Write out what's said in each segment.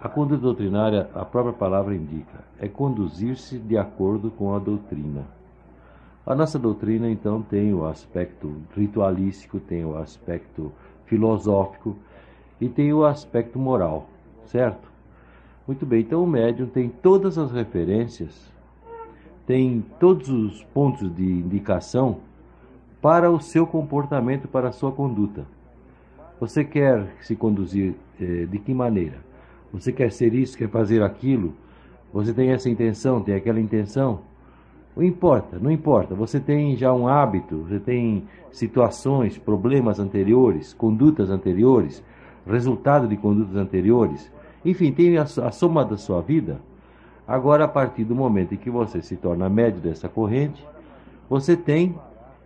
A conduta doutrinária, a própria palavra indica, é conduzir-se de acordo com a doutrina. A nossa doutrina, então, tem o aspecto ritualístico, tem o aspecto filosófico e tem o aspecto moral, certo? Muito bem, então o médium tem todas as referências, tem todos os pontos de indicação para o seu comportamento, para a sua conduta. Você quer se conduzir de que maneira? Você quer ser isso, quer fazer aquilo? Você tem essa intenção, tem aquela intenção? Não importa, não importa. Você tem já um hábito, você tem situações, problemas anteriores, condutas anteriores, resultado de condutas anteriores. Enfim, tem a soma da sua vida. Agora, a partir do momento em que você se torna médio dessa corrente, você tem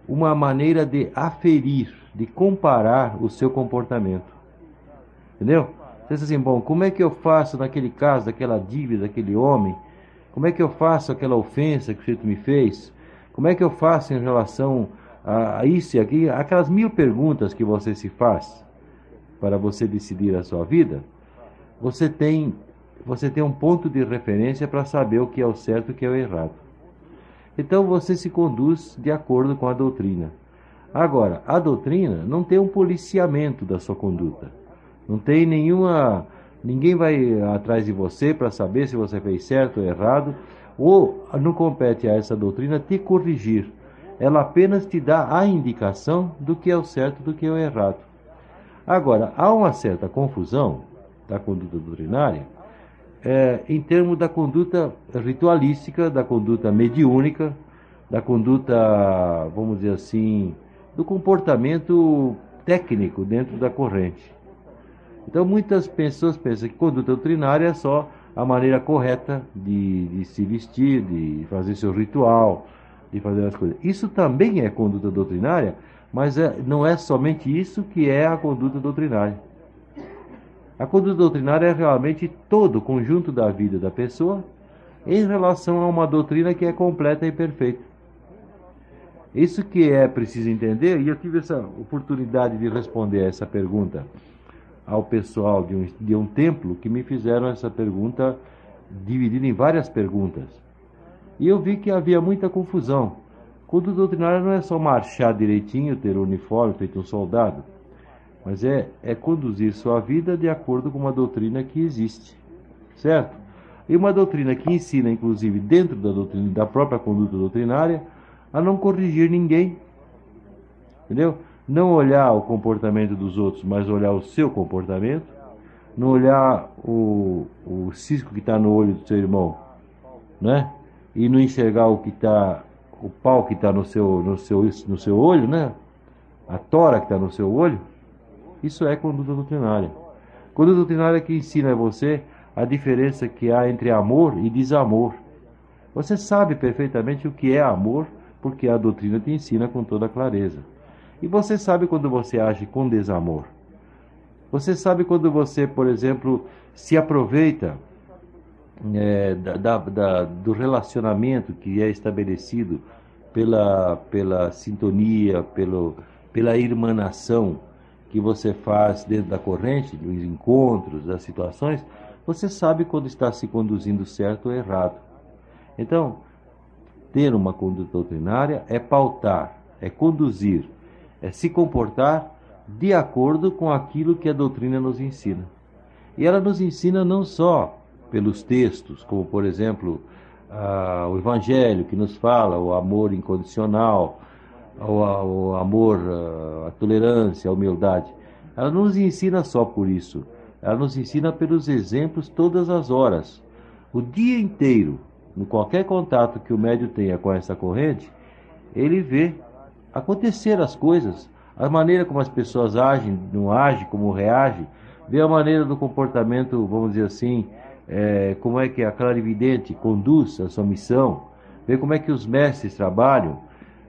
uma maneira de aferir, de comparar o seu comportamento. Entendeu? Você diz assim, bom, como é que eu faço naquele caso, daquela dívida, daquele homem? Como é que eu faço aquela ofensa que o sujeito me fez? Como é que eu faço em relação a isso e aquilo? Aquelas 1000 perguntas que você se faz para você decidir a sua vida, você tem um ponto de referência para saber o que é o certo e o que é o errado. Então você se conduz de acordo com a doutrina. Agora, a doutrina não tem um policiamento da sua conduta. Não tem nenhuma... Ninguém vai atrás de você para saber se você fez certo ou errado, ou não compete a essa doutrina te corrigir. Ela apenas te dá a indicação do que é o certo e do que é o errado. Agora, há uma certa confusão da conduta doutrinária em termos da conduta ritualística, da conduta mediúnica, da conduta, vamos dizer assim, do comportamento técnico dentro da corrente. Então muitas pessoas pensam que conduta doutrinária é só a maneira correta de se vestir, de fazer seu ritual, de fazer as coisas. Isso também é conduta doutrinária, mas não é somente isso que é a conduta doutrinária. A conduta doutrinária é realmente todo o conjunto da vida da pessoa em relação a uma doutrina que é completa e perfeita. Isso que é preciso entender, e eu tive essa oportunidade de responder a essa pergunta ao pessoal de um templo que me fizeram essa pergunta dividida em várias perguntas. E eu vi que havia muita confusão. Conduta doutrinária não é só marchar direitinho, ter um uniforme, feito um soldado, mas é conduzir sua vida de acordo com uma doutrina que existe, certo? E uma doutrina que ensina, inclusive, dentro da doutrina, da própria conduta doutrinária, a não corrigir ninguém, entendeu? Não olhar o comportamento dos outros, mas olhar o seu comportamento. Não olhar o cisco que está no olho do seu irmão, né? E não enxergar o pau que está no seu olho, né? A tora que está no seu olho. Isso é conduta doutrinária. Conduta doutrinária que ensina a você a diferença que há entre amor e desamor. Você sabe perfeitamente o que é amor, porque a doutrina te ensina com toda clareza. E você sabe quando você age com desamor. Você sabe quando você, por exemplo, se aproveita do relacionamento que é estabelecido pela sintonia, pela irmanação que você faz dentro da corrente, dos encontros, das situações. Você sabe quando está se conduzindo certo ou errado. Então, ter uma conduta doutrinária é pautar, é conduzir, é se comportar de acordo com aquilo que a doutrina nos ensina. E ela nos ensina não só pelos textos, como por exemplo o Evangelho, que nos fala o amor incondicional, o amor, a tolerância, a humildade. Ela não nos ensina só por isso. Ela nos ensina pelos exemplos todas as horas. O dia inteiro, em qualquer contato que o médium tenha com essa corrente, ele vê acontecer as coisas, a maneira como as pessoas agem, não agem, como reagem, vê a maneira do comportamento, vamos dizer assim, como é que a clarividente conduz a sua missão, vê como é que os mestres trabalham,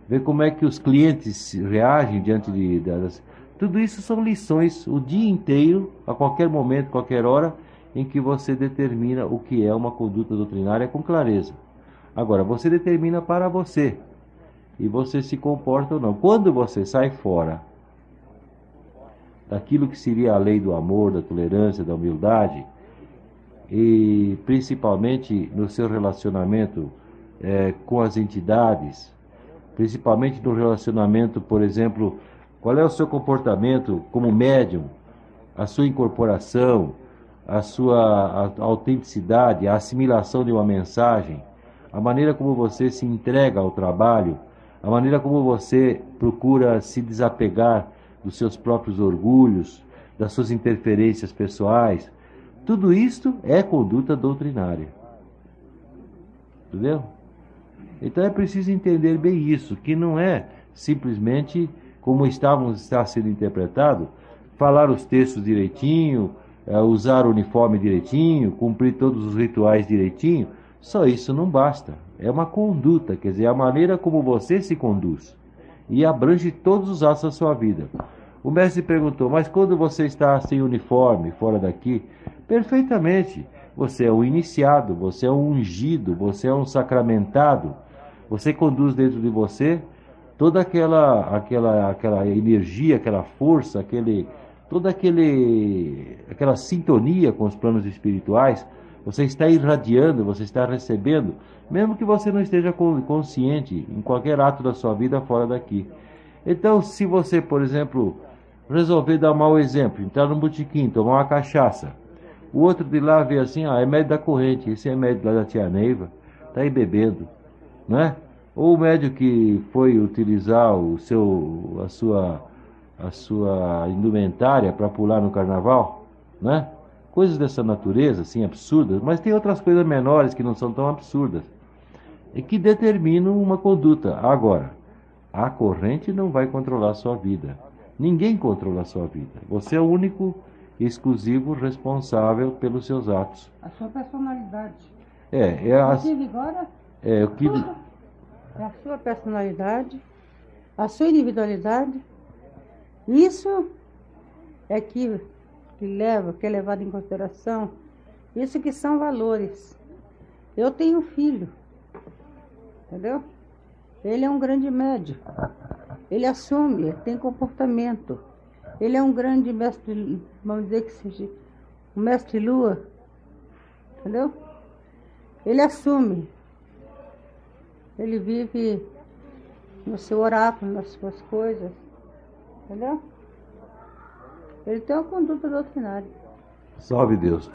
vê como é que os clientes reagem diante das... Tudo isso são lições o dia inteiro, a qualquer momento, qualquer hora, em que você determina o que é uma conduta doutrinária com clareza. Agora, você determina para você. E você se comporta ou não. Quando você sai fora daquilo que seria a lei do amor, da tolerância, da humildade, e principalmente no seu relacionamento com as entidades, principalmente no relacionamento, por exemplo, qual é o seu comportamento como médium, a sua incorporação, a sua autenticidade, a assimilação de uma mensagem, a maneira como você se entrega ao trabalho, a maneira como você procura se desapegar dos seus próprios orgulhos, das suas interferências pessoais. Tudo isto é conduta doutrinária. Entendeu? Então é preciso entender bem isso, que não é simplesmente como está sendo interpretado, falar os textos direitinho, usar o uniforme direitinho, cumprir todos os rituais direitinho. Só isso não basta. É uma conduta, quer dizer, a maneira como você se conduz. E abrange todos os atos da sua vida. O mestre perguntou, mas quando você está sem uniforme, fora daqui? Perfeitamente. Você é um iniciado, você é um ungido, você é um sacramentado. Você conduz dentro de você toda aquela energia, aquela força, aquela sintonia com os planos espirituais. Você está irradiando, você está recebendo, mesmo que você não esteja consciente em qualquer ato da sua vida fora daqui. Então, se você, por exemplo, resolver dar um mau exemplo, entrar num botequim, tomar uma cachaça, o outro de lá vê assim, é médio da corrente, esse é médio lá da tia Neiva, está aí bebendo, né? Ou o médio que foi utilizar a sua indumentária para pular no carnaval, né? Coisas dessa natureza, assim, absurdas, mas tem outras coisas menores que não são tão absurdas e que determinam uma conduta. Agora, a corrente não vai controlar a sua vida. Ninguém controla a sua vida. Você é o único e exclusivo responsável pelos seus atos. A sua personalidade. Inclusive agora, o que é a sua personalidade, a sua individualidade. Isso é que é levado em consideração. Isso que são valores. Eu tenho um filho, entendeu? Ele é um grande médico. Ele assume, ele tem comportamento. Ele é um grande mestre, vamos dizer que seja um mestre lua, entendeu? Ele assume. Ele vive no seu oráculo, nas suas coisas, entendeu? Ele tem uma conduta doutrinária. Salve Deus.